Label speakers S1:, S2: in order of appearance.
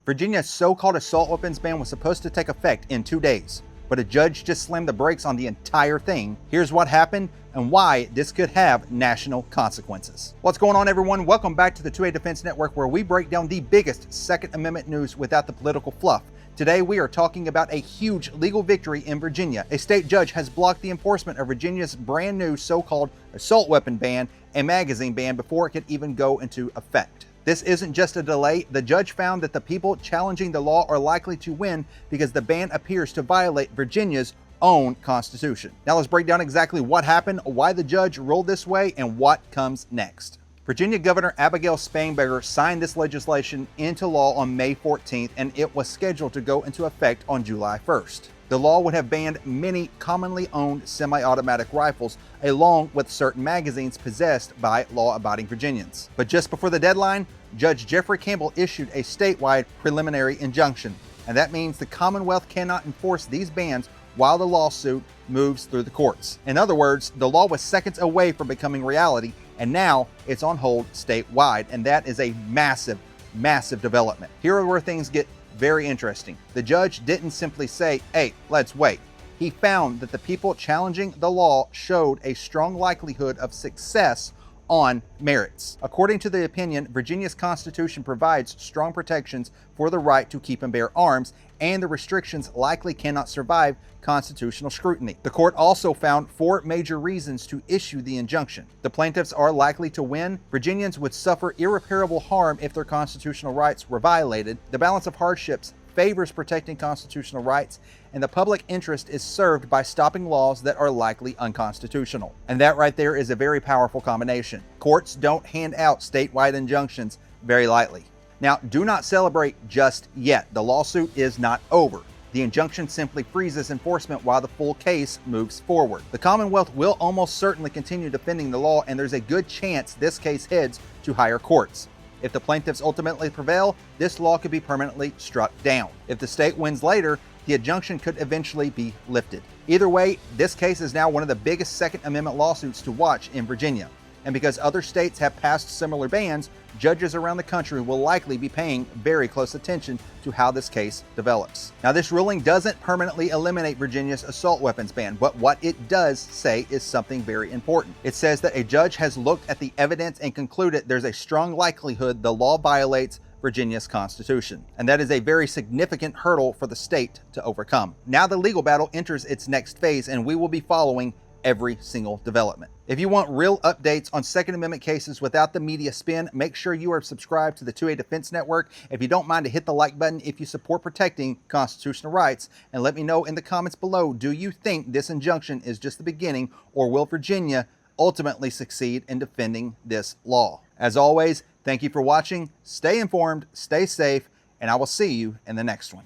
S1: Virginia's so-called assault weapons ban was supposed to take effect in 2 days, but a judge just slammed the brakes on the entire thing. Here's what happened and why this could have national consequences. What's going on, everyone? Welcome back to the 2A Defense Network, where we break down the biggest Second Amendment news without the political fluff. Today, we are talking about a huge legal victory in Virginia. A state judge has blocked the enforcement of Virginia's brand new so-called assault weapon ban and magazine ban before it could even go into effect. This isn't just a delay. The judge found that the people challenging the law are likely to win because the ban appears to violate Virginia's own constitution. Now let's break down exactly what happened, why the judge ruled this way, and what comes next. Virginia Governor Abigail Spanberger signed this legislation into law on May 14th, and it was scheduled to go into effect on July 1st. The law would have banned many commonly owned semi-automatic rifles, along with certain magazines possessed by law-abiding Virginians. But just before the deadline, Judge Jeffrey Campbell issued a statewide preliminary injunction, and that means the Commonwealth cannot enforce these bans while the lawsuit moves through the courts. In other words, the law was seconds away from becoming reality, and now it's on hold statewide, and that is a massive, massive development. Here are where things get very interesting. The judge didn't simply say, hey, let's wait. He found that the people challenging the law showed a strong likelihood of success on merits. According to the opinion, Virginia's Constitution provides strong protections for the right to keep and bear arms, and the restrictions likely cannot survive constitutional scrutiny. The court also found 4 major reasons to issue the injunction. The plaintiffs are likely to win. Virginians would suffer irreparable harm if their constitutional rights were violated. The balance of hardships favors protecting constitutional rights, and the public interest is served by stopping laws that are likely unconstitutional. And that right there is a very powerful combination. Courts don't hand out statewide injunctions very lightly. Now, do not celebrate just yet. The lawsuit is not over. The injunction simply freezes enforcement while the full case moves forward. The Commonwealth will almost certainly continue defending the law, and there's a good chance this case heads to higher courts. If the plaintiffs ultimately prevail, this law could be permanently struck down. If the state wins later, the injunction could eventually be lifted. Either way, this case is now one of the biggest Second Amendment lawsuits to watch in Virginia. And because other states have passed similar bans, judges around the country will likely be paying very close attention to how this case develops. Now, this ruling doesn't permanently eliminate Virginia's assault weapons ban, but what it does say is something very important. It says that a judge has looked at the evidence and concluded there's a strong likelihood the law violates Virginia's Constitution. And that is a very significant hurdle for the state to overcome. Now the legal battle enters its next phase, and we will be following every single development. If you want real updates on Second Amendment cases without the media spin, make sure you are subscribed to the 2A Defense Network. If you don't mind, to hit the like button if you support protecting constitutional rights, and let me know in the comments below, do you think this injunction is just the beginning, or will Virginia ultimately succeed in defending this law? As always, thank you for watching. Stay informed, stay safe, and I will see you in the next one.